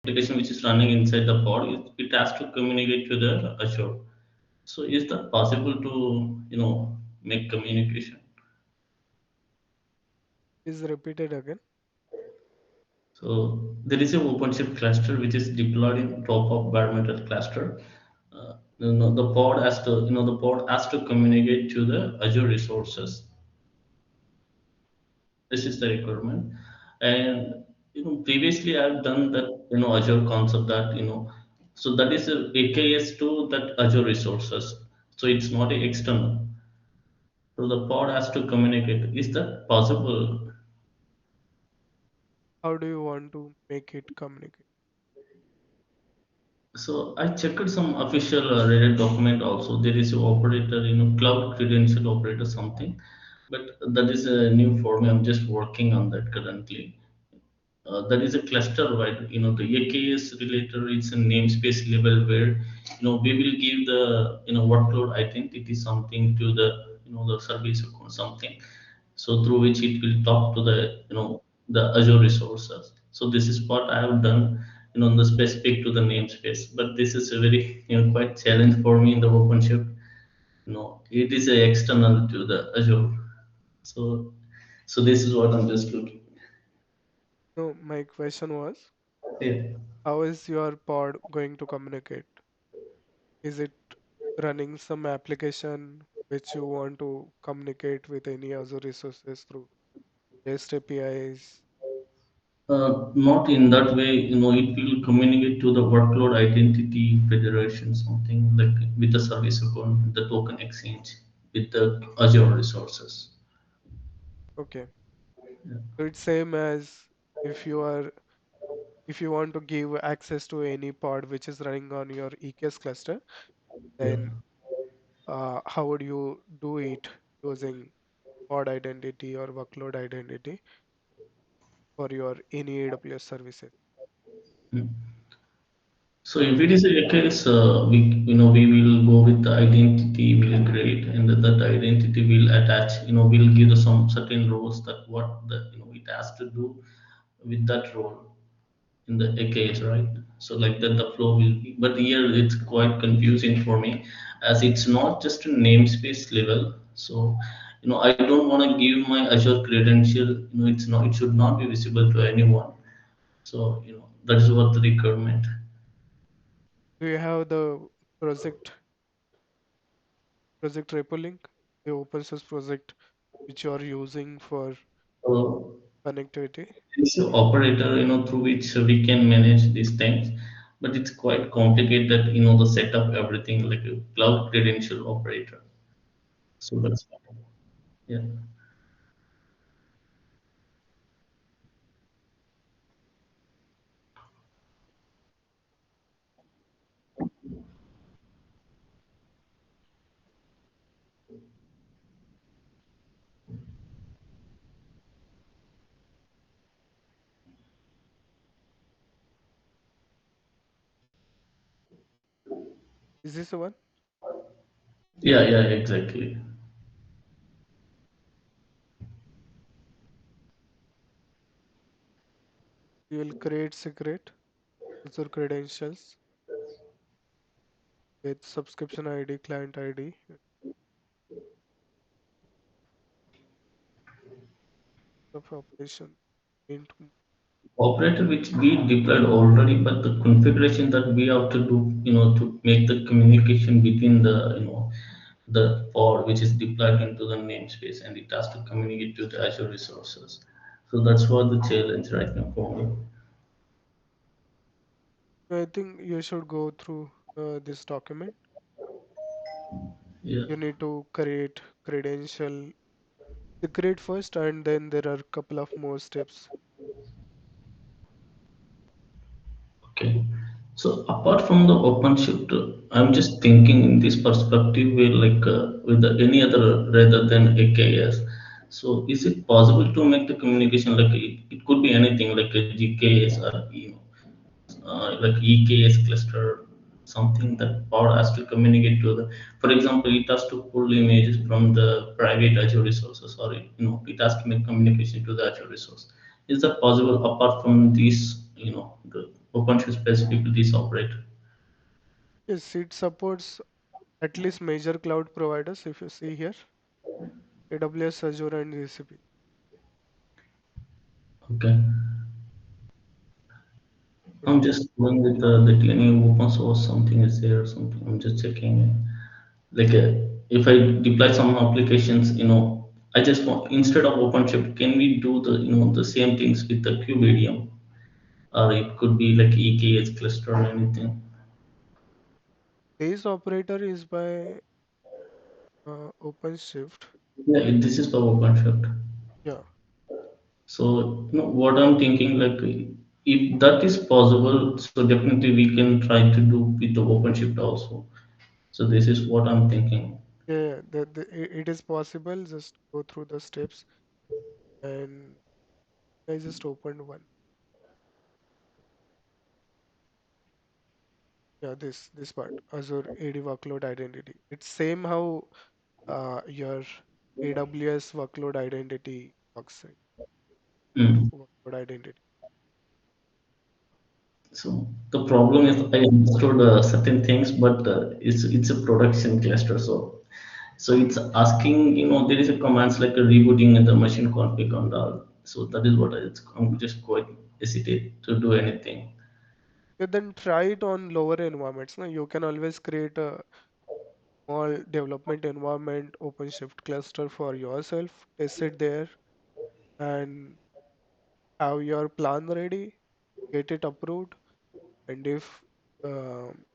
application which is running inside the pod, it has to communicate to the Azure. So is that possible to make communication? Is repeated again. So there is a OpenShift cluster which is deployed in top of bare metal cluster. The pod has to the pod has to communicate to the Azure resources. This is the requirement. And previously I've done that Azure concept that so that is a AKS to that Azure resources. So it's not a external. So the pod has to communicate. Is that possible? How do you want to make it communicate? So I checked some official Reddit document also. There is a operator, cloud credential operator something, but that is new for me. I'm just working on that currently. That is a cluster wide. The AKS related. It's a namespace level where we will give the workload identity something to the the service or something. So through which it will talk to the the Azure resources. So this is what I have done the specific to the namespace. But this is a very quite challenge for me in the OpenShift. It is a external to the Azure. So this is what I'm just looking. No, my question was, Yeah. how is your pod going to communicate? Is it running some application which you want to communicate with any other resources through REST APIs? Not in that way, it will communicate to the workload identity federation, something like with the service account, the token exchange, with the Azure resources. Okay. Yeah. So it's same as if you are if you want to give access to any pod which is running on your EKS cluster, Yeah. then how would you do it using pod identity or workload identity for your any AWS services? Mm. So if it is a case, we will go with the identity will create, and that identity will attach. Will give the some certain roles that what the it has to do with that role in the AKS, right? So like that the flow will be. But here it's quite confusing for me, as it's not just a namespace level. So I don't want to give my Azure credential. It's not. It should not be visible to anyone. So that is what the requirement. Do you have the project repo link, the open source project which you are using for So connectivity? it's an operator, through which we can manage these things, but it's quite complicated, the setup, everything like a cloud credential operator. So that's yeah. Is this the one? Yeah, yeah, exactly. You will create secret user credentials with subscription ID, client ID, of operation. Int Operator which we deployed already, but the configuration that we have to do, to make the communication between the, the pod which is deployed into the namespace, and it has to communicate to the Azure resources. So that's what the challenge right now for me. I think you should go through this document. Yeah. You need to create credential secret first, and then there are a couple of more steps. Okay. So apart from the OpenShift, I'm just thinking in this perspective where like with any other rather than AKS. So is it possible to make the communication like it could be anything like a GKS or like EKS cluster, something that power has to communicate to the. For example, it has to pull images from the private Azure resources, or it has to make communication to the Azure resource. Is that possible apart from these? OpenShift specifically this operator? Yes, it supports at least major cloud providers. If you see here, AWS, Azure, and GCP. Okay. Good. I'm just going with that any open source something is there or something. I'm just checking. Like if I deploy some applications, I just want instead of OpenShift, can we do the same things with the KubeADM, or it could be like EKS cluster or anything. This operator is by OpenShift. Yeah, this is for OpenShift. Yeah, So what I'm thinking, like if that is possible, so definitely we can try to do with the OpenShift also. So this is what I'm thinking. yeah, it is possible. Just go through the steps, and I just opened one. Yeah, this part, Azure AD workload identity. It's same how your AWS workload identity works, right? Mm. Workload identity. So the problem is I understood certain things, but it's a production cluster. So it's asking, there is a commands like a rebooting and the machine config and all. So that is what I'm just quite hesitate to do anything. Yeah, then try it on lower environments. No, you can always create a small development environment, OpenShift cluster for yourself, test it there, and have your plan ready, get it approved. And if um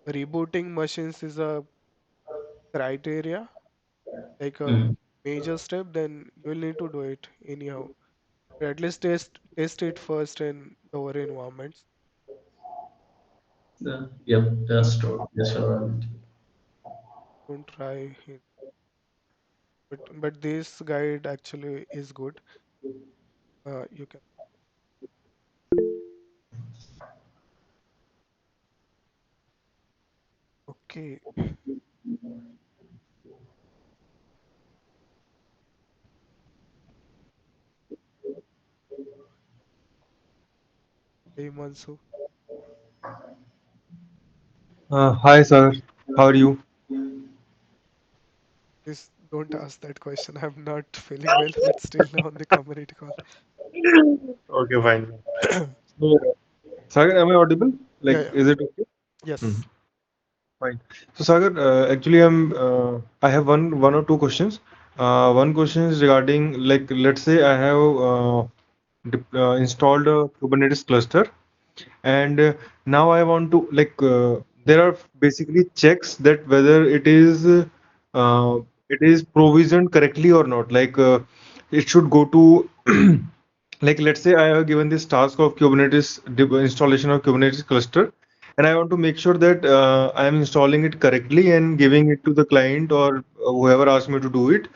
rebooting machines is a criteria, like a Mm. major step, then you will need to do it anyhow. At least test it first in lower environments. Yep, that's true. Yes, sure. Don't try it. But this guide actually is good. You can. Okay. Hey Mansu, Hi, sir. How are you? please don't ask that question. I'm not feeling well, but still on the community call. Okay, fine. So, Sagar, am I audible? Yeah, Like, yeah. is it okay? Mhm. Yes. Fine. So, Sagar, actually, I have one or two questions. One question is regarding, like, let's say I have installed a Kubernetes cluster, and now I want to, like, there are basically checks that whether it is provisioned correctly or not. Like, it should go to like, let's say I have given this task of installation of Kubernetes cluster, and I want to make sure that I am installing it correctly and giving it to the client or whoever asked me to do it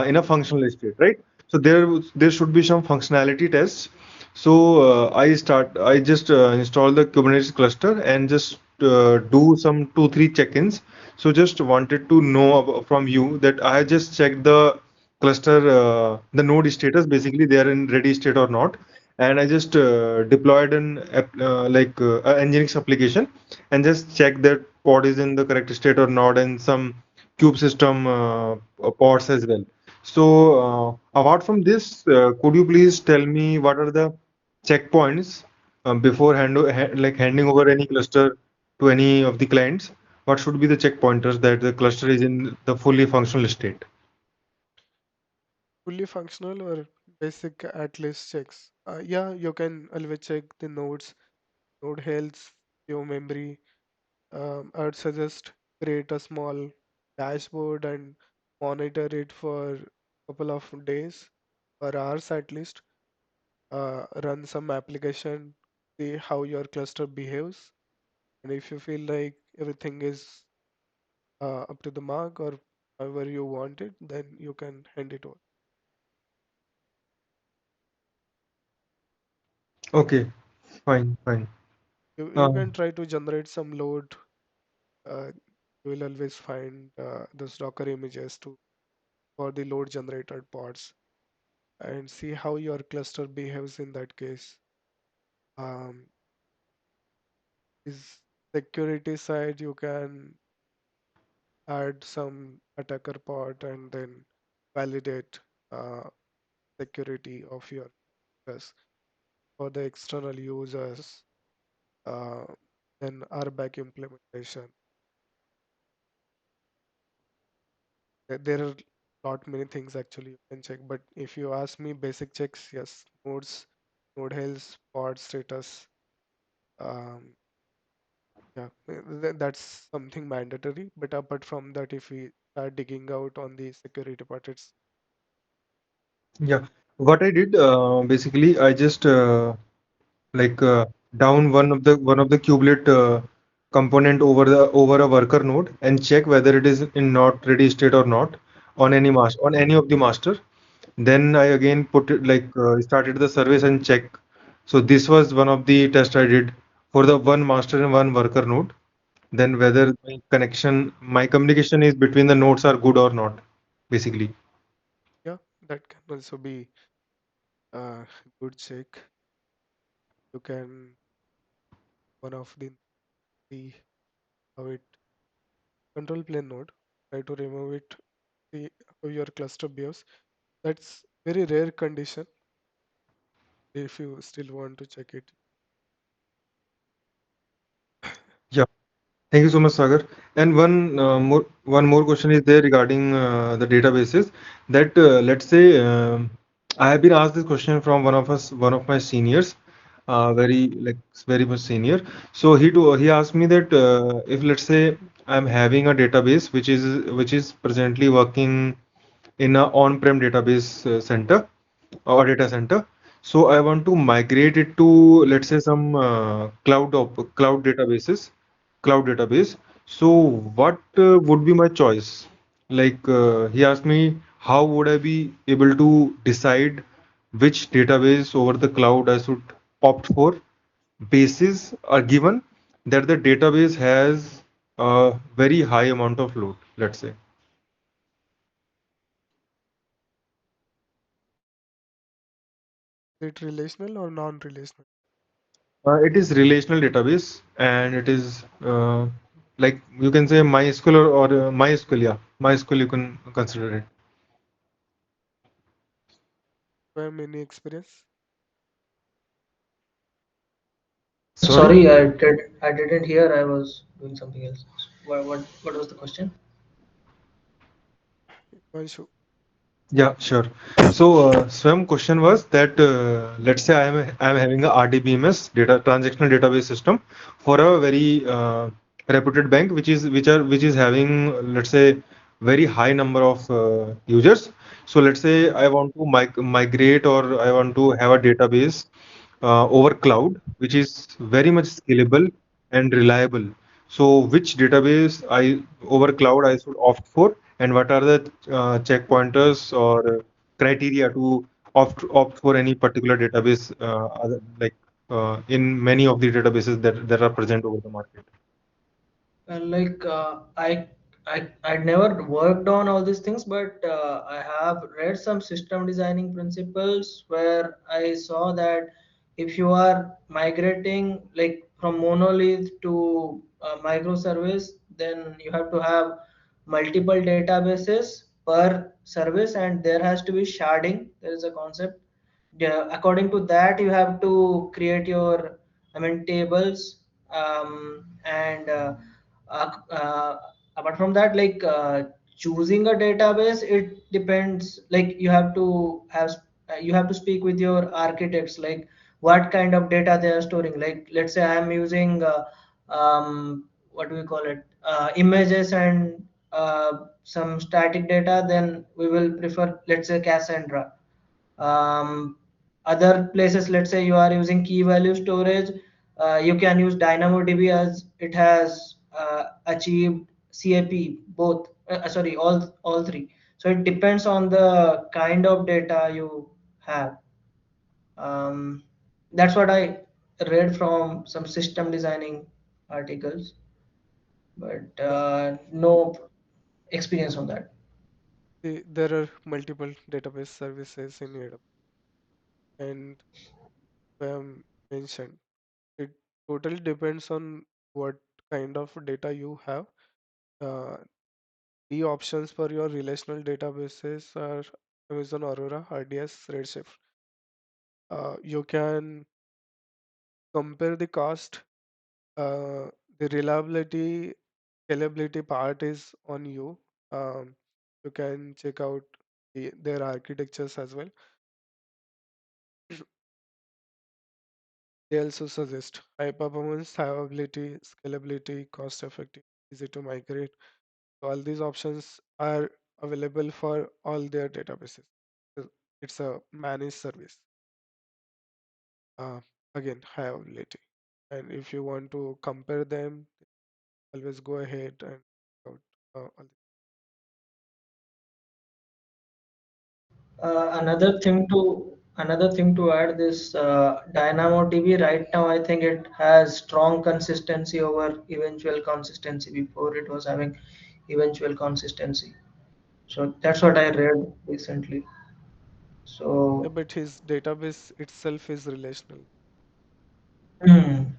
in a functional state, right? So there should be some functionality tests. So I just install the Kubernetes cluster and just do some 2 3 check-ins. So just wanted to know from you that I just checked the cluster, the node status, basically they are in ready state or not, and I just deployed a Nginx application and just check that pod is in the correct state or not, and some kube system pods as well. So apart from this, could you please tell me what are the checkpoints before handing over any cluster to any of the clients? What should be the checkpointers that the cluster is in the fully functional state? Fully functional or basic at least checks. Yeah, you can always check the nodes, node health, your memory. I would suggest create a small dashboard and monitor it for a couple of days or hours at least. Run some application, see how your cluster behaves, and if you feel like everything is up to the mark or however you want it, then you can hand it over. Okay, fine, fine. You Uh, can try to generate some load. Uh, you will always find those Docker images to for the load generated pods and see how your cluster behaves in that case. Um, Is security side, you can add some attacker part and then validate uh, security of your users. For the external users, uh, then RBAC implementation. There are lot many things actually you can check, but if you ask me basic checks, yes, nodes, node health, pod status, um, yeah, that's something mandatory. But apart from that, if we start digging out on the security part, it's Yeah, what I did basically, I just like down one of the kubelet component over a worker node and check whether it is in not ready state or not on any of the master. Then I again put it like started the service and check. So this was one of the tests I did for the one master and one worker node. Then whether my communication is between the nodes are good or not, basically. yeah, that can also be a good check. You can one of the how it control plane node, try to remove it, the how your cluster behaves. That's very rare condition. If you still want to check it, Yeah. Thank you so much, Sagar. And one more question is there regarding the databases. That let's say I have been asked this question from one of my seniors, very like very much senior. So he asked me that if let's say I'm having a database which is presently working in a on-prem database center or data center. So I want to migrate it to, let's say, some cloud database. So what would be my choice? Like he asked me, how would I be able to decide which database over the cloud I should opt for? Bases are given that the database has a very high amount of load, let's say. is it relational or non-relational? It is relational database and it is like you can say MySQL or MySQL, yeah. MySQL you can consider it. Do you have any experience? Sorry? Sorry, I didn't hear. I was doing something else. What was the question? Vanshu, Yeah, sure. So, Swam question was that let's say I am having a RDBMS data transactional database system for a very reputed bank which is having let's say very high number of users. So let's say I want to migrate or I want to have a database over cloud which is very much scalable and reliable. So which database I over cloud I should opt for, and what are the check pointers or criteria to opt for any particular database in many of the databases that are present over the market. Like I'd never worked on all these things, but I have read some system designing principles where I saw that if you are migrating like from monolith to microservice, then you have to have multiple databases per service, and there has to be sharding. There is a concept. Yeah, according to that, you have to create your, I mean, tables, and apart from that, like choosing a database, it depends. Like you have to speak with your architects, like what kind of data they are storing. Like let's say I am using what do we call it, images and some static data, then we will prefer, let's say, Cassandra. Um, other places, let's say you are using key value storage, you can use DynamoDB as it has achieved CAP both, sorry, all three. So it depends on the kind of data you have. um, that's what I read from some system designing articles, but yeah, no experience on that. there are multiple database services in AWS, and mentioned it totally depends on what kind of data you have. Uh, the options for your relational databases are Amazon Aurora, RDS, Redshift. You can compare the cost. The reliability, scalability part is on you. Um, you can check out their architectures as well. They also suggest high performance, high availability, scalability, cost effective, easy to migrate. So all these options are available for all their databases. So it's a managed service. Uh, Again, high availability. And if you want to compare them, always go ahead and check out all Another thing to add, this Dynamo TV right now, I think it has strong consistency over eventual consistency. Before it was having eventual consistency. So that's what I read recently. Yeah, So but his database itself is relational. hmm,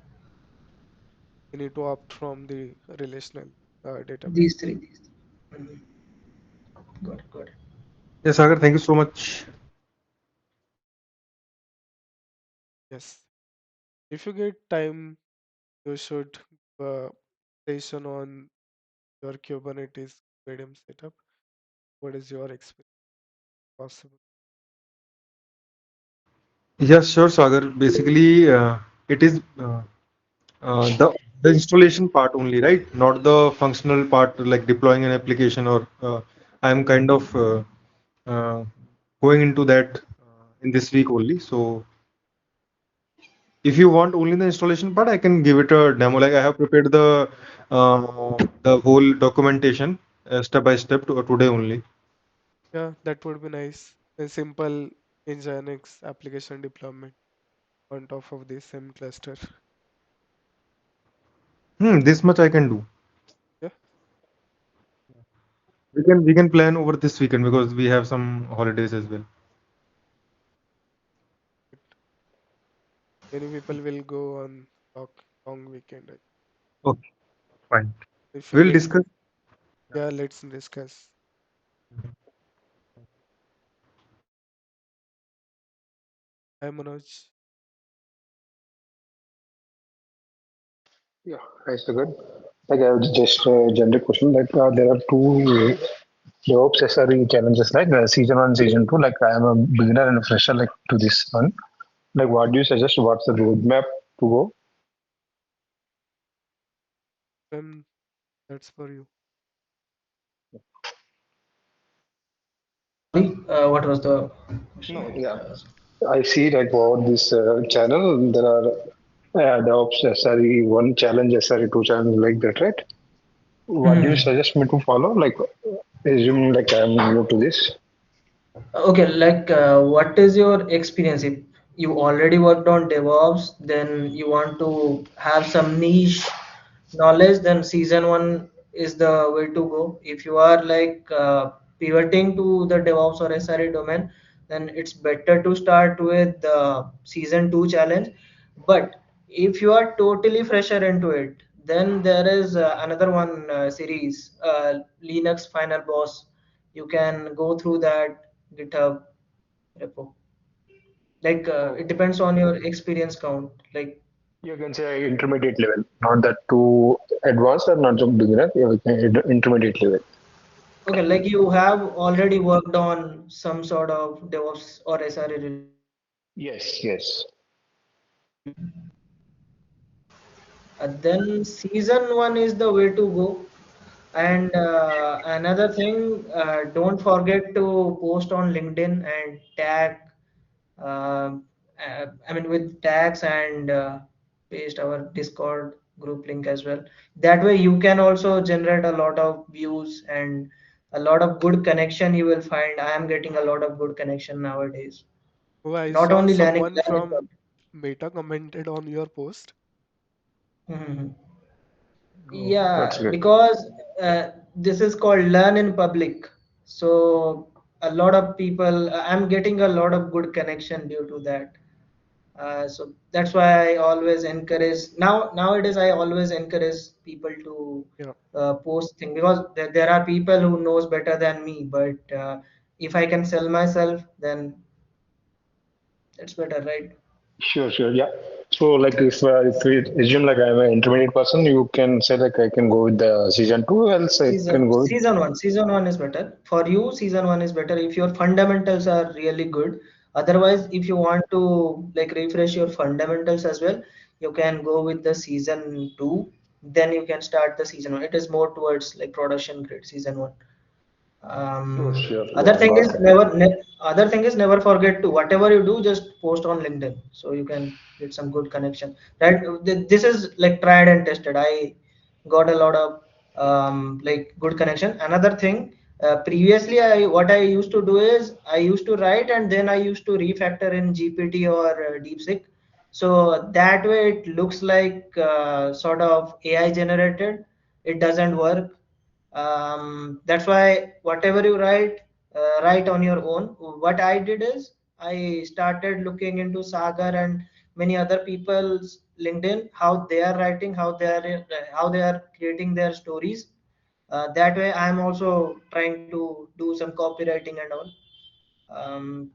You need to opt from the relational database. these three. Mhm. Got it, got it. Yes, Sagar, thank you so much. Yes. If you get time, you should session on your Kubernetes medium setup. What is your experience possible? Yes, sure, Sagar. Basically, it is the installation part only, right? Not the functional part like deploying an application or I'm kind of uh, going into that in this week only. So if you want only the installation part, I can give it a demo. Like I have prepared the whole documentation step by step today only. Yeah, that would be nice. A simple Nginx application deployment on top of the same cluster. This much I can do. Yeah, We can plan over this weekend because we have some holidays as well. but many people will go on long weekend. Okay, fine. If you We'll get, discuss. yeah, let's discuss. Hi Manoj. Yeah, hi, so good. Like, I have just a generic question. Like, there are two DevOps SRE challenges, like season one, season two. Like, I am a beginner and a fresher, like to this one. Like, what do you suggest? What's the roadmap to go? Then that's for you. Sorry, what was the question No, again? yeah, I see like about this channel. There are DevOps SRE one challenge, SRE two challenge, like that, right? What do you Mhm. suggest me to follow? Like, assume like I am new to this. Okay, like what is your experience? If you already worked on DevOps, then you want to have some niche knowledge, then season one is the way to go. If you are like pivoting to the DevOps or SRE domain, then it's better to start with the season two challenge. But if you are totally fresher into it, then there is another one series, Linux Final Boss. You can go through that GitHub repo. Like it Oh, depends on your experience count. Like you can say intermediate level, not that too advanced or not so beginner. You can intermediate level. okay, like you have already worked on some sort of DevOps or SRE related project. Yes, yes. Then season one is the way to go. And another thing, don't forget to post on LinkedIn and tag, I mean, with tags and paste our Discord group link as well. That way, you can also generate a lot of views and a lot of good connection. You will find I am getting a lot of good connection nowadays. Oh, I Not saw only learning, someone from Meta commented on your post. learning. Oh, that's Yeah, good. because this is called learn in public. So a lot of people, I'm getting a lot of good connection due to that. So that's why I always encourage nowadays I always encourage people to Yeah, post things, because there are people who knows better than me, but if I can sell myself, then that's better, right? Sure, sure, yeah. So, like, if we assume like I'm an intermediate person, you can say like I can go with the season two, else I can go with. Season one is better for you. Season one is better if your fundamentals are really good. Otherwise, if you want to like refresh your fundamentals as well, you can go with the season two. Then you can start the season one. It is more towards like production grade season one. Sure, sure, Other yeah, thing got is it. other thing is never forget to whatever you do, just post on LinkedIn so you can get some good connection. Right? This is like tried and tested. I got a lot of like good connection. Another thing, previously I what I used to do is I used to write and then I used to refactor in GPT or DeepSeek. So that way it looks like sort of AI generated. It doesn't work. That's why whatever you write, write on your own. What I did is I started looking into Sagar and many other people's LinkedIn, how they are writing, how they are creating their stories. That way I'm also trying to do some copywriting and all.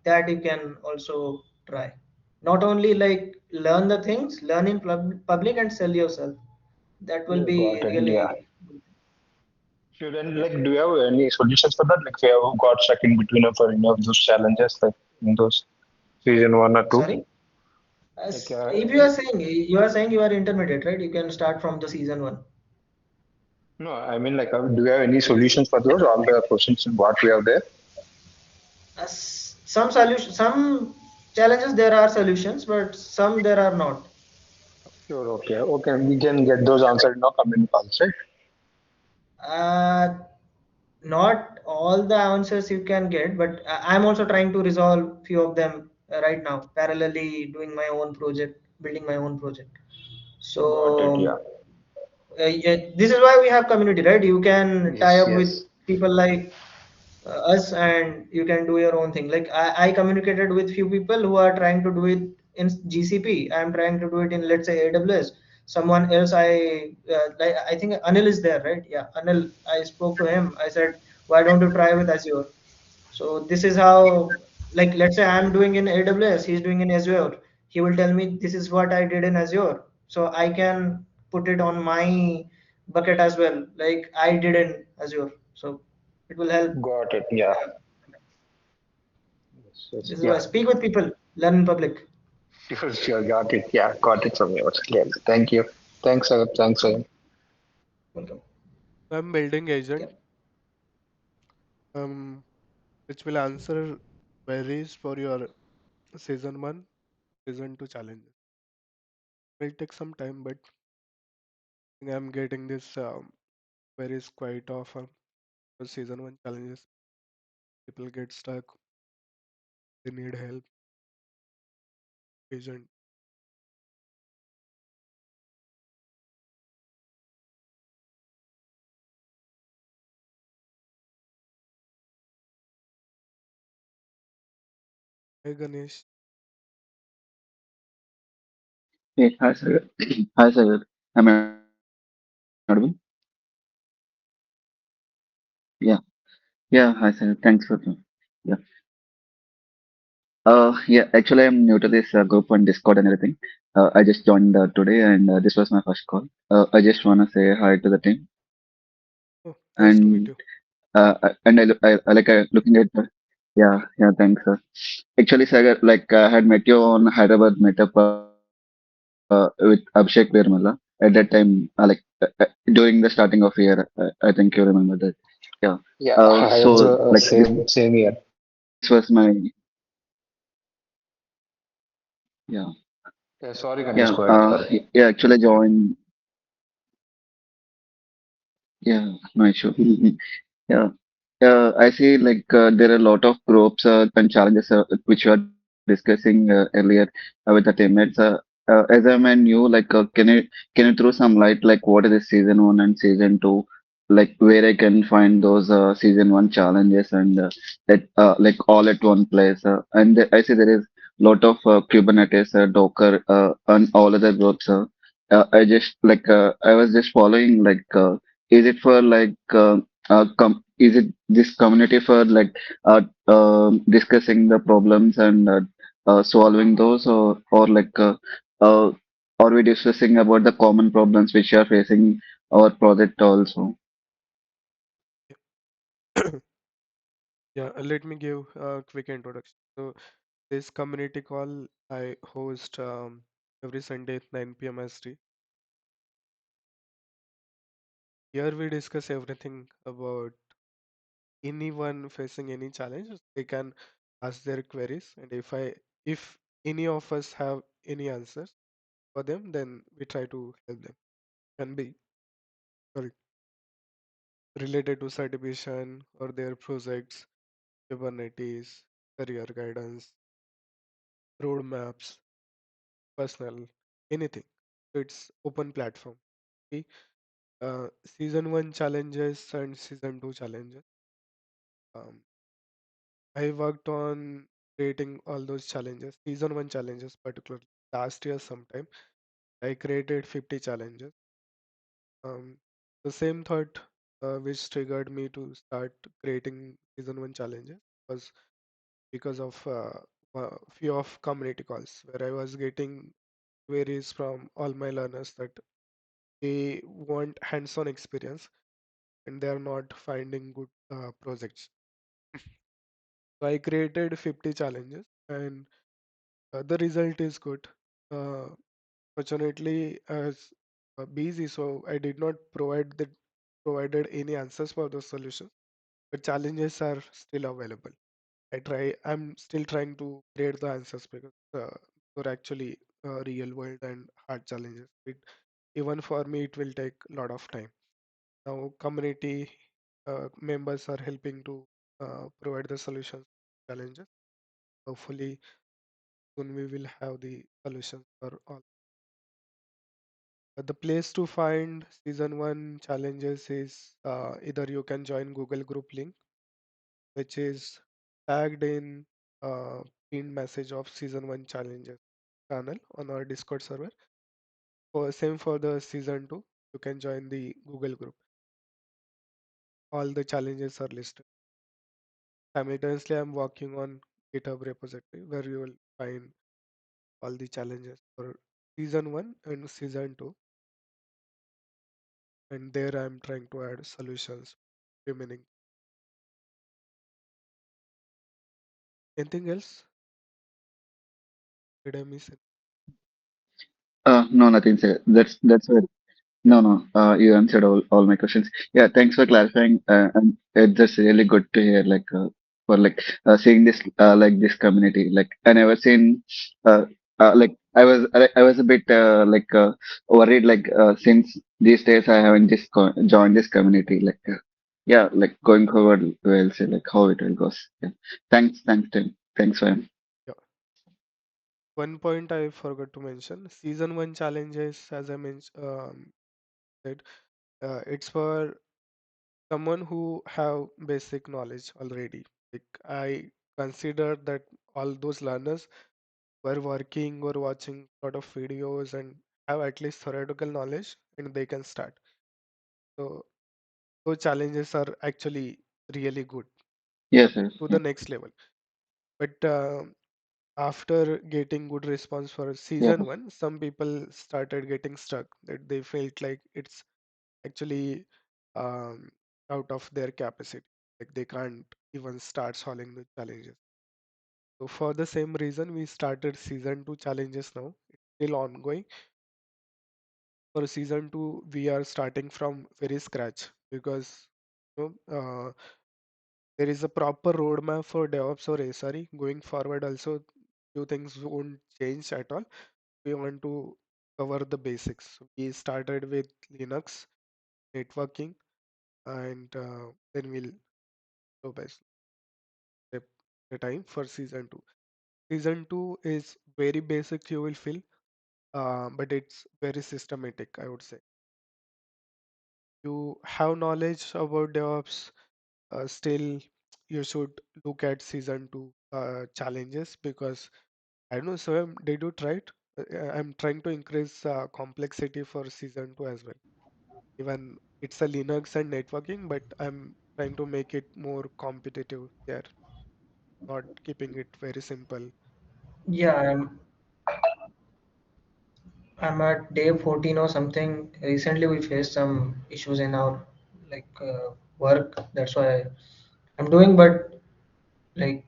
That you can also try. Not only like learn the things, learn in public and sell yourself. That will Yeah, got be it. Yeah. really Sure. And like, do you have any solutions for that? Like, if you have got stuck in between of any of those challenges, like in those season one or two, sorry. like, If you are saying you are intermediate, right? You can start from the season one. no, I mean, like, do you have any solutions for those? All the questions what we have there. Some solution, some challenges there are solutions, but some there are not. Sure. Okay. Okay. We can get those answered in our community calls, right? Uh, Not all the answers you can get, but I'm also trying to resolve few of them right now, parallelly doing my own project, building my own project. Got it. So Yeah. yeah, this is why we have community, right? You can tie Yes. up with Yes. people like us and you can do your own thing. Like I communicated with few people who are trying to do it in GCP. I'm trying to do it in, let's say, AWS. Someone else, like, I think Anil is there, right? Yeah, Anil, I spoke to him. I said, why don't you try with Azure? So this is how, like, let's say I'm doing in AWS, he's doing in Azure. He will tell me this is what I did in Azure. So I can put it on my bucket as well, like I did in Azure. So it will help. Got it. Yeah. uh, Yes. Yes. This is why Yeah. speak with people, learn in public. Sure. Sure. Got it. Yeah. Got it from yours. Clearly. Thank you. Thanks, sir. Thanks, sir. Welcome. I'm building agent, Yep. um, which will answer queries for your season one, season two challenges. Will take some time, but I think I'm getting this queries quite often for season one challenges. People get stuck, they need help. Agent. Hey Ganesh, Hey, hi, Sagar. Hi, Sagar. Am I audible? Yeah. Yeah, hi, Sagar. Thanks for the. Yeah. Yeah, actually, I'm new to this group on Discord and everything. I just joined today, and this was my first call. I just want to say hi to the team, oh, nice to meet and you. I like looking at the. Yeah, yeah, thanks, sir. Actually, Sagar, like I had met you on Hyderabad meetup with Abhishek Virmala. At that time, during the starting of year, I think you remember that. Yeah. Yeah. I So also like same here. this was my yeah Yeah. Sorry, Ganesh. yeah Go ahead. Sorry. yeah actually joined yeah no issue. Yeah. I see like there are a lot of groups and challenges which you are discussing earlier with the teammates. As I'm a new, like, can you throw some light like what is the season one and season two, like where I can find those season one challenges and like all at one place. And I see there is lot of Kubernetes, Docker, and all other groups. I just I was just following is it for is it this community for discussing the problems and solving those, or uh, are we discussing about the common problems which are facing our project also? Yeah, let me give a quick introduction. So, this community call I host every Sunday at 9 p.m. ST. Here we discuss everything about anyone facing any challenges. They can ask their queries, and if any of us have any answers for them, then we try to help them. Can be sorry related to certification or their projects, Kubernetes, career guidance, roadmaps, personal, anything. So it's open platform. Okay. Season one challenges and season two challenges. Um, I worked on creating all those challenges. Season one challenges, particularly last year sometime, I created 50 challenges. Um, the same thought which triggered me to start creating season one challenges was because of few of community calls where I was getting queries from all my learners that they want hands-on experience and they are not finding good projects. So I created 50 challenges and the result is good. Uh, Fortunately, as busy, so I did not provided any answers for those solutions, but challenges are still available. I'm still trying to create the answers because they're actually real world and hard challenges. Even for me, it will take a lot of time. Now, community members are helping to provide the solutions to challenges. Hopefully, soon we will have the solutions for all. The place to find season one challenges is either you can join Google group link, which is tagged in pinned message of season one challenges channel on our Discord server. For same for the season two, you can join the Google group. All the challenges are listed. Simultaneously, I'm working on GitHub repository where you will find all the challenges for season one and season two. And there I'm trying to add solutions remaining. Anything else? Did I miss it? No, nothing, sir. That's it. No, no, you answered all my questions. Yeah, thanks for clarifying. And it's just really good to hear, for seeing this this community. Like I never seen, I was a bit worried since these days I haven't just joined this community. Yeah, going forward we'll see how it will goes. Yeah, thanks, Tim. Thanks for Yeah. One point I forgot to mention, season one challenges, as I mentioned, said, it's for someone who have basic knowledge already. Like I consider that all those learners were working or watching a lot of videos and have at least theoretical knowledge and they can start. So those challenges are actually really good yes, yes, to yeah, the next level. But after getting good response for yeah. season one, some people started getting stuck that they felt like it's actually um, out of their capacity. Like they can't even start solving the challenges. So for the same reason, we started season two challenges now. It's still ongoing. For season two, we are starting from very scratch because there is a proper roadmap for DevOps or SRE going forward. Also, few things won't change at all. We want to cover the basics. We started with Linux, networking, and then we'll go by step at a time for season two. Season two is very basic, you will feel, but it's very systematic, I would say. You have knowledge about DevOps, still you should look at season two challenges because I don't know, so did you try it? I'm trying to increase complexity for season 2 as well. Even it's a Linux and networking, but I'm trying to make it more competitive there, not keeping it very simple. Yeah, I'm at day 14 or something. Recently, we faced some issues in our work. That's why I'm doing, but like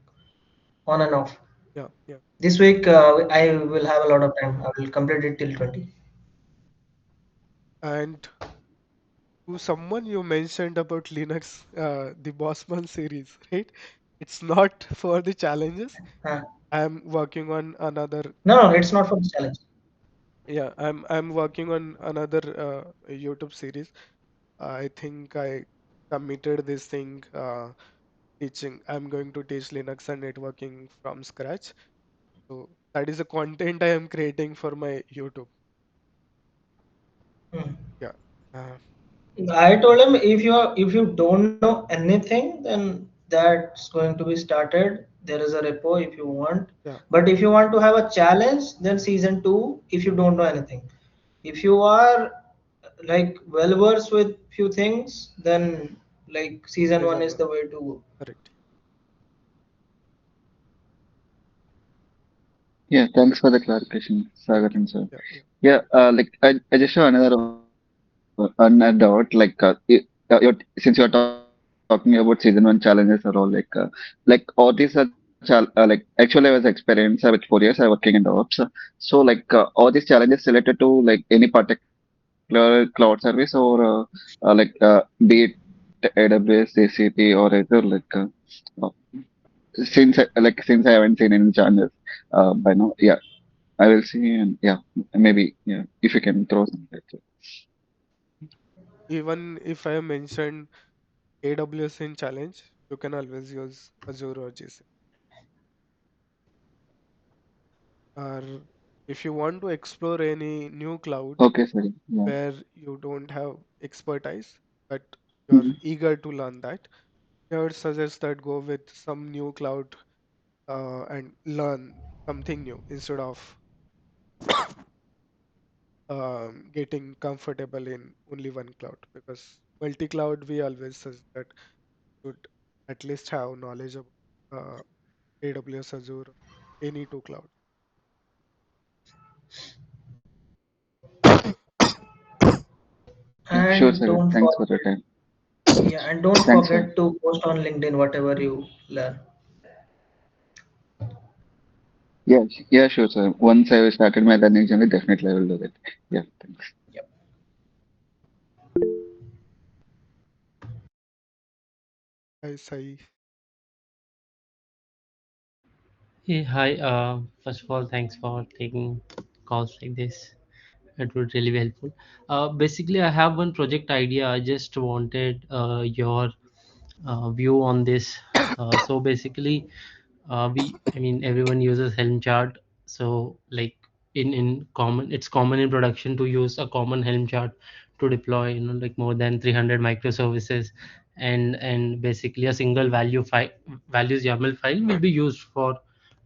on and off. Yeah, yeah. This week, I will have a lot of time. I will complete it till 20. And to someone you mentioned about Linux, the Bossman series, right? It's not for the challenges. I'm working on another. No, no, it's not for the challenge. Yeah, I'm working on another YouTube series. I think I committed this thing teaching. I'm going to teach Linux and networking from scratch. So that is the content I am creating for my YouTube. Hmm. Yeah. Uh, I told him if you don't know anything, then that's going to be started. There is a repo if you want, yeah. but if you want to have a challenge, then season two. If you don't know anything, if you are like well versed with few things, then like season one Season is one. the way to go. Correct. Yeah, thanks for the clarification, Sagar Thank you. and sir. Yeah, yeah. Yeah, I just have another doubt. Since you're talking about season one challenges or all, all these are like actually I was experienced with 4 years. I working in DevOps. So all these challenges related to like any particular cloud service or be it AWS, GCP or either uh, since I haven't seen any challenges by now. Yeah, I will see and yeah, maybe yeah, if you can throw some light. Even if I mentioned AWS in challenge, you can always use Azure or GCP. Or if you want to explore any new cloud Okay, sorry. Yeah. where you don't have expertise, but you're Mhm. eager to learn that, I would suggest that go with some new cloud and learn something new instead of getting comfortable in only one cloud. Because multi-cloud, we always suggest that you should at least have knowledge of uh, AWS, Azure, any two cloud. Yeah, sure, And Sagar. don't Thanks for forget, your time. yeah, and don't Thanks, sir. forget to post on LinkedIn whatever you learn. Yeah, yeah, sure, sir. Once I started my learning journey, definitely I will do that. Yeah, thanks. Yep. I say Hey, hi. First of all, thanks for taking calls like this. It would really be helpful. Basically, I have one project idea. I just wanted your view on this. So basically, I mean, everyone uses Helm chart. So like in common, it's common in production to use a common Helm chart to deploy, like more than 300 microservices, and basically a single values YAML file will be used for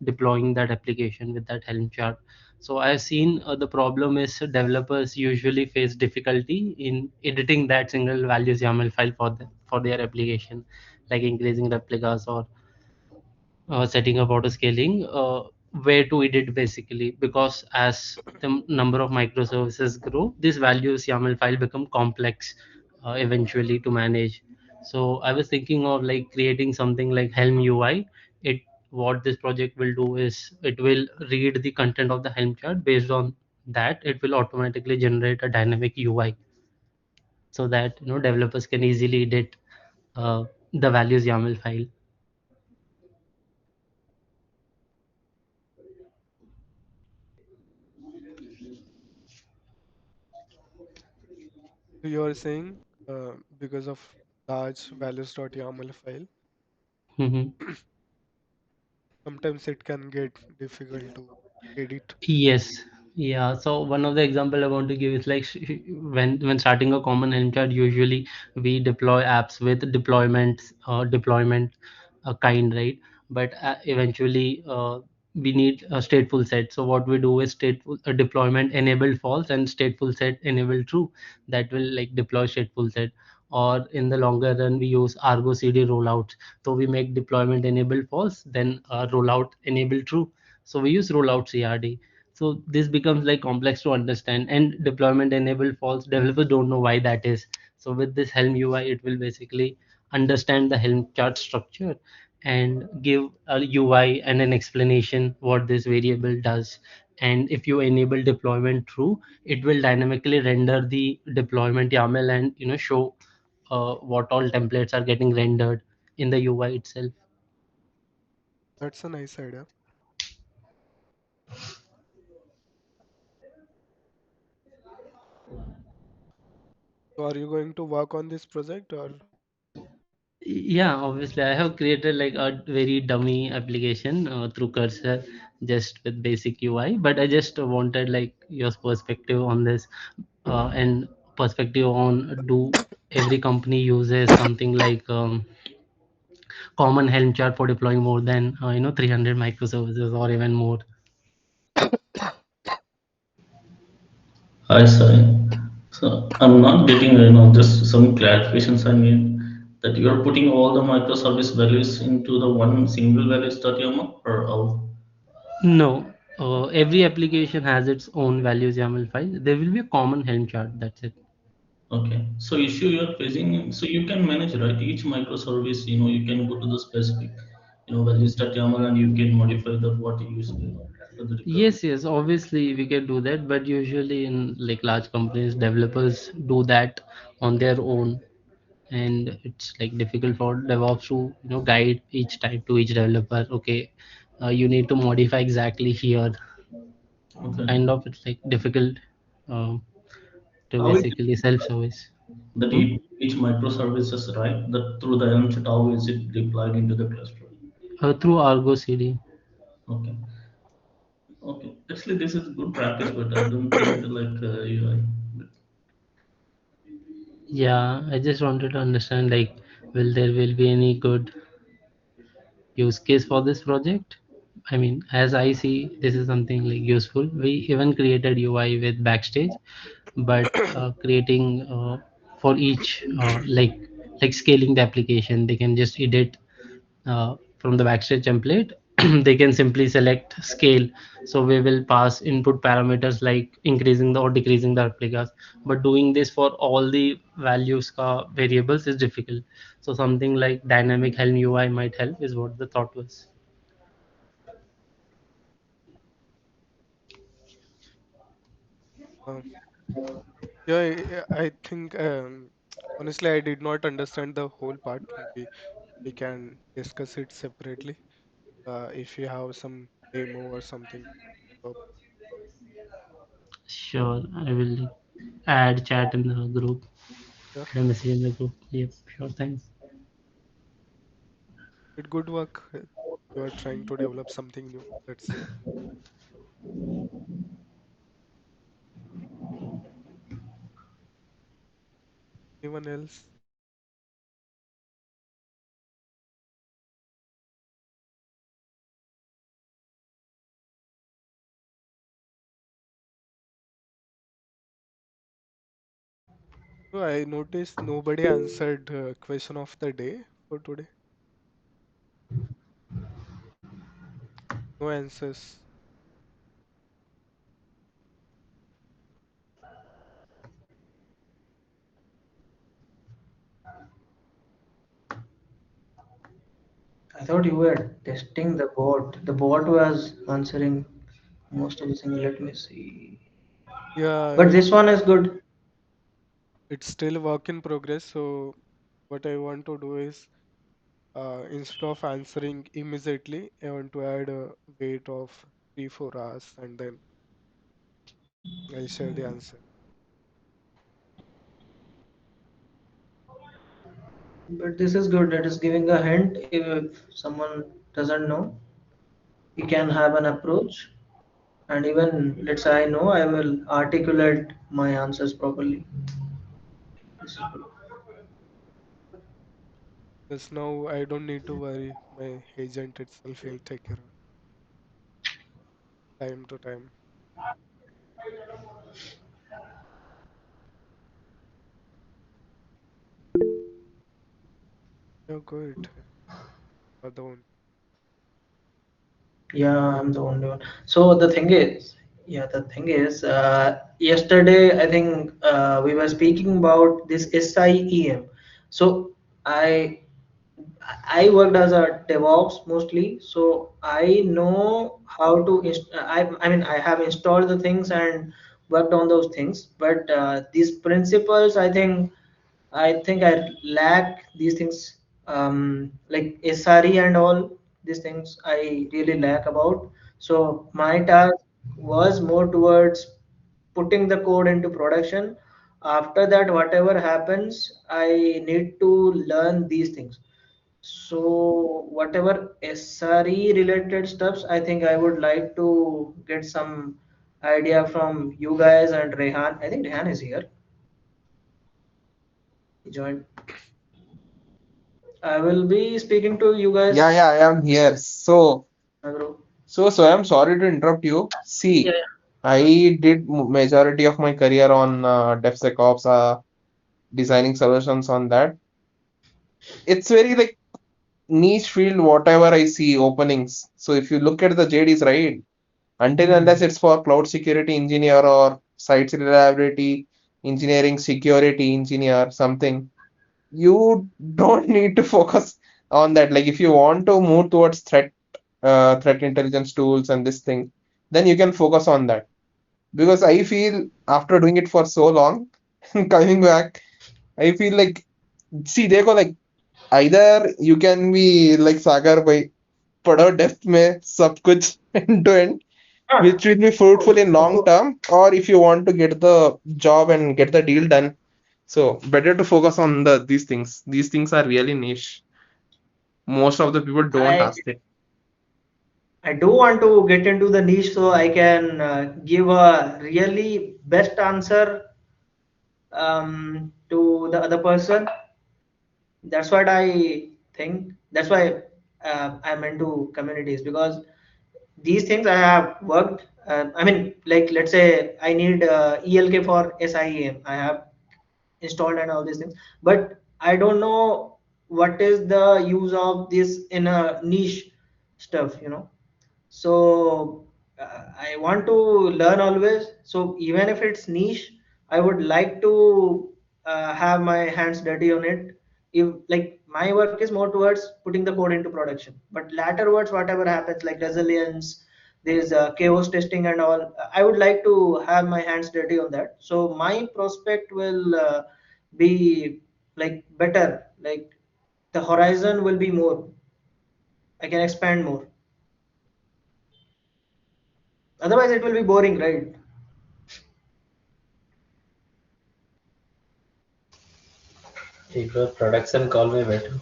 deploying that application with that Helm chart. So I've seen the problem is developers usually face difficulty in editing that single values YAML file for their application, like increasing replicas or setting up auto scaling, where to edit basically, because as the number of microservices grow, these values YAML file become complex eventually to manage. So I was thinking of like creating something like Helm UI. It What this project will do is it will read the content of the Helm chart. Based on that, it will automatically generate a dynamic UI so that developers can easily edit the values YAML file. you are saying because of large values.yaml file, sometimes it can get difficult to edit. Yes, yeah. So one of the example I want to give is like when starting a common Helm chart, usually we deploy apps with deployment kind, right? But eventually, we need a stateful set. So what we do is stateful deployment enabled false and stateful set enabled true. That will like deploy stateful set. Or in the longer run, we use Argo CD rollouts. So we make deployment enabled false, then rollout enabled true. So we use rollout CRD. So this becomes like complex to understand, and deployment enabled false, developers don't know why that is. So with this Helm UI, it will basically understand the Helm chart structure and give a UI and an explanation what this variable does. And if you enable deployment true, it will dynamically render the deployment YAML and show what all templates are getting rendered in the UI itself. That's a nice idea. So are you going to work on this project or? Yeah, obviously I have created like a very dummy application through Cursor, just with basic UI, but I just wanted like your perspective on this, and perspective on, do every company uses something like common Helm chart for deploying more than 300 microservices or even more? Hi, Sai. So I'm not getting, just some clarifications I need that you're putting all the microservice values into the one single values.yaml or how? No, every application has its own values YAML file. There will be a common Helm chart. That's it. Okay. So issue you're facing, so you can manage, right? Each microservice, you can go to the specific, values.yaml and you can modify the what you use, as per the requirement. Yes, yes, obviously we can do that, but usually in like large companies, developers do that on their own, and it's like difficult for DevOps to guide each time to each developer. Okay, you need to modify exactly here. Okay. Kind of, it's like difficult um, to How is basically self-service. that Hmm? each microservices, right? That through the Helm chart, how is it deployed into the cluster? Through Argo CD. Okay. Okay. Actually, this is good practice, but I don't think like UI. But Yeah, I just wanted to understand like, will be any good use case for this project? I mean, as I see, this is something like useful. We even created UI with Backstage, but creating for each like scaling the application, they can just edit from the Backstage template. They can simply select scale. So we will pass input parameters like increasing the or decreasing the replicas. But doing this for all the values variables is difficult. So something like dynamic Helm UI might help, is what the thought was. Uh, yeah, I think honestly I did not understand the whole part. Maybe we can discuss it separately. If you have some demo or something. So, Sure, I will add chat in the group, yeah, add a message in the group. Yep, sure, thanks. it good work. You are trying to develop something new. That's anyone else. So I noticed nobody answered question of the day for today. No answers. I thought you were testing the bot. The bot was answering most of the things. Let me see. Yeah, But this one is good. it's still work in progress. So what I want to do is instead of answering immediately, I want to add a wait of 3 4 hours and then I'll share the answer. But this is good. It is giving a hint. If someone doesn't know, he can have an approach. And even let's say I know, I will articulate my answers properly. This is good. Because now I don't need to worry. My agent itself will take care of it. time to time. You're good. You're the one. Yeah, I'm the only one. So the thing is, yeah, the thing is, yesterday I think we were speaking about this SIEM. So I I worked as a DevOps mostly, so I know how to. I mean, I have installed the things and worked on those things. But these principles, I think I lack these things, like SRE and all these things. I really lack about. So my task was more towards putting the code into production. After that, whatever happens, I need to learn these things. So whatever SRE related stuffs, I think I would like to get some idea from you guys and Rehan. I think Rehan is here. He joined. I will be speaking to you Yeah, guys. yeah, I am here. Bro. So I'm sorry to interrupt you. Yeah, See, I did majority of my career on DevSecOps, designing solutions on that. It's very like niche field, whatever I see openings. So if you look at the JDs, right, until yeah. unless it's for cloud security engineer or site reliability engineering, security engineer, something, you don't need to focus on that. Like if you want to move towards threat intelligence tools and this thing, then you can focus on that. Because I feel after doing it for so long, coming back, I feel like, see, देखो like either you can be like Sagar भाई पढ़ो depth में सब कुछ end to end, Ah, which will be of course, fruitful in of long course. term, or if you want to get the job and get the deal done, so better to focus on these things. These things are really niche. Most of the people don't I ask it. I do want to get into the niche so I can give a really best answer to the other person. That's what I think. That's why I'm into communities because these things I have worked. I mean, like let's say I need ELK for SIEM. I have installed and all these things, but I don't know what is the use of this in a niche stuff. So I want to learn always. So even if it's niche, I would like to have my hands dirty on it. If like my work is more towards putting the code into production, but later words whatever happens like resilience, there's chaos testing and all, I would like to have my hands dirty on that, so my prospect will be like better, like the horizon will be more, I can expand more. Otherwise it will be boring, right? एक बार production call में बैठो,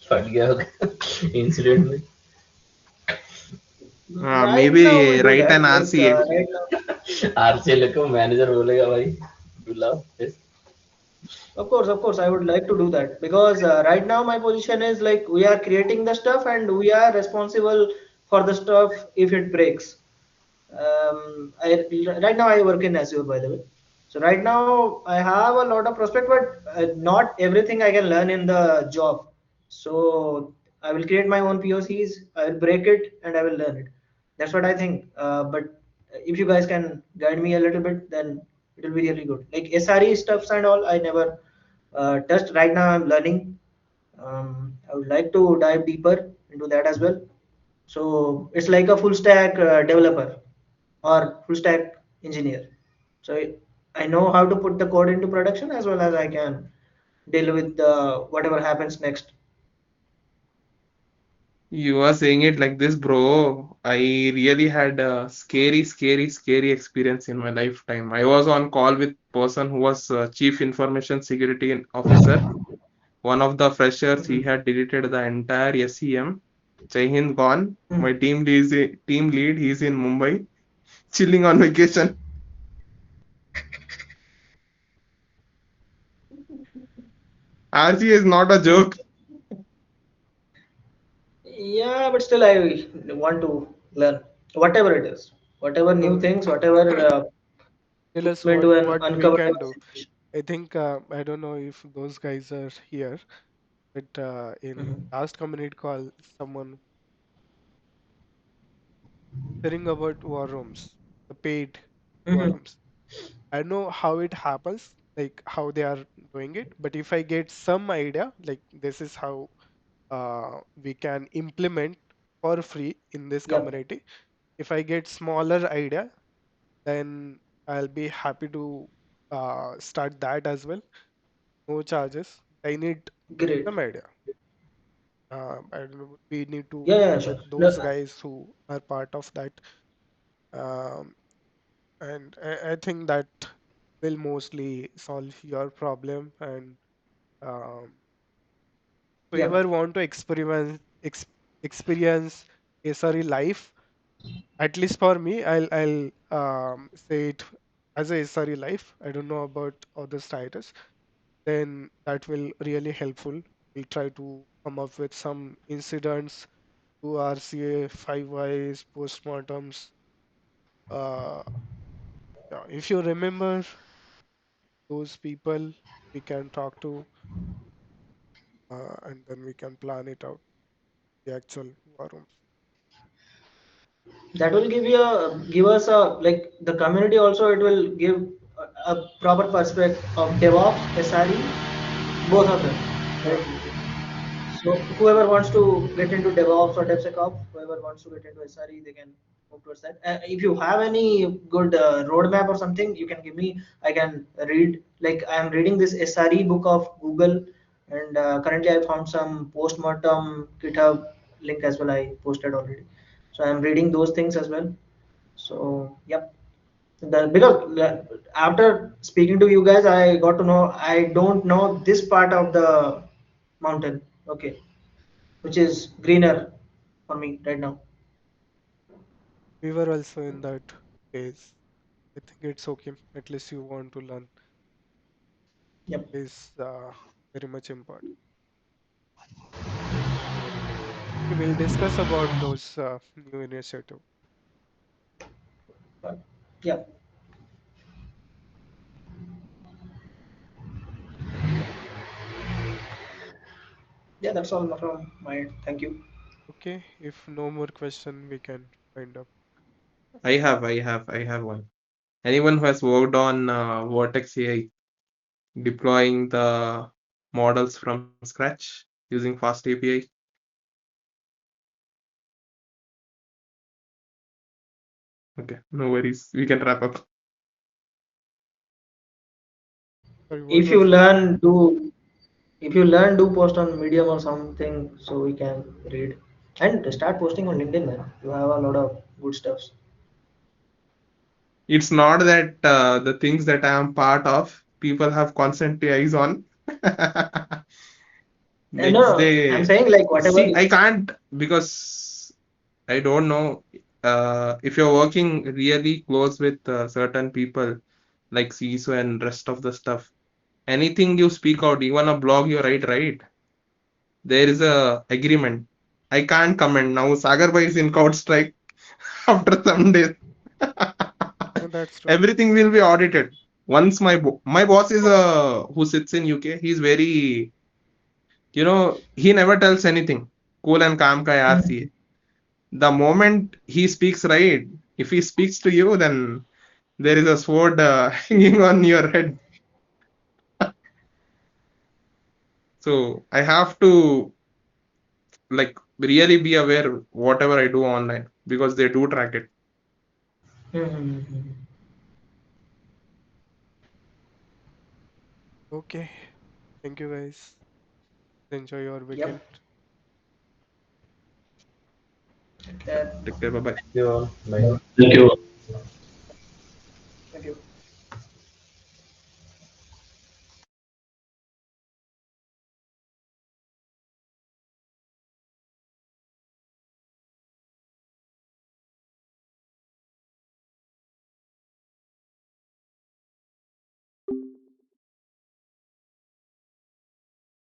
फट गया होगा incident में। Right now Maybe we'll do write an that. Like RCA. right now, RCL को manager बोलेगा भाई बुलाओ yes. of course, I would like to do that because right now my position is like we are creating the stuff and we are responsible for the stuff if it breaks. Right now I work in Azure, by the way. So right now I have a lot of prospect, but not everything I can learn in the job. So I will create my own POCs. I will break it and I will learn it. That's what I think. But if you guys can guide me a little bit, then it will be really good. Like SRE stuffs and all, I never touched. Right now I'm learning. I would like to dive deeper into that as well. So it's like a full stack developer or full stack engineer. So I know how to put the code into production as well as I can deal with whatever happens next. You are saying it like this, bro. I really had a scary experience in my lifetime. I was on call with person who was Chief Information Security Officer. One of the freshers, he Mhm. had deleted the entire SEM. Jai Hind gone. My Mhm. team lead, he's in Mumbai, chilling on vacation. RC is not a joke. Yeah, but still I want to learn whatever it is. whatever new So things, whatever tell will us do and what uncover we the can do. situation. I think I don't know if those guys are here, but in Mhm. last community call, someone sharing about war rooms, the paid war Mhm. rooms. I know how it happens, like how they are doing it, but if I get some idea, like this is how we can implement for free in this Yep, community. If I get smaller idea, then I'll be happy to start that as well. No charges. I need great. some idea. I don't know, we need to Yeah, yeah, get sure. those No, guys who are part of that. Um, and I think that will mostly solve your problem. And um, yeah, whoever want to experience SRE life, at least for me, I'll say it as a SRE life. I don't know about other status. Then that will really helpful. We'll try to come up with some incidents to RCA, 5 Ys, postmortems. Uh, yeah, if you remember those people, we can talk to, and then we can plan it out, the actual war rooms. that will give us a, like, the community also, it will give a proper perspective of DevOps, SRE, both of them, Yeah, correctly. So whoever wants to get into DevOps or DevSecOps, whoever wants to get into SRE, they can move towards that. If you have any good roadmap or something, you can give me. I can read. Like, I am reading this SRE book of Google, and currently I found some postmortem GitHub link as well. I posted already, so I am reading those things as well. So yep. Because after speaking to you guys, I got to know I don't know this part of the mountain. Okay, which is greener for me right now. we were also in that phase. I think it's okay. At least you want to learn Yep. is very much important. We will discuss about those new initiative. But, yep. Yeah, that's all from my end. Thank you. Okay, if no more question, we can wind up. I have one. Anyone who has worked on Vertex AI deploying the models from scratch using fast API? Okay, no worries. We can wrap up. Sorry, what If was you that? learn, do if you learn, do post on Medium or something so we can read, and start posting on LinkedIn, man. You have a lot of good stuffs. It's not that the things that I am part of, people have constantly eyes on. No, Next no, I'm day, saying like whatever. see, I can't because I don't know if you're working really close with certain people like CISO and rest of the stuff. Anything you speak out, even a blog you write, right? There is a agreement. I can't comment now. Sagar Bhai is in CrowdStrike after some days. No, that's true. Everything will be audited. Once my boss is who sits in UK. He's very, he never tells anything. Cool and calm ka yaar Mhm. si hai. The moment he speaks, right? If he speaks to you, then there is a sword hanging on your head. So I have to like really be aware whatever I do online because they do track it. Mhm. Okay, thank you guys. Enjoy your Yep. weekend. Okay. Take care. Bye bye. You all. Bye. Thank you.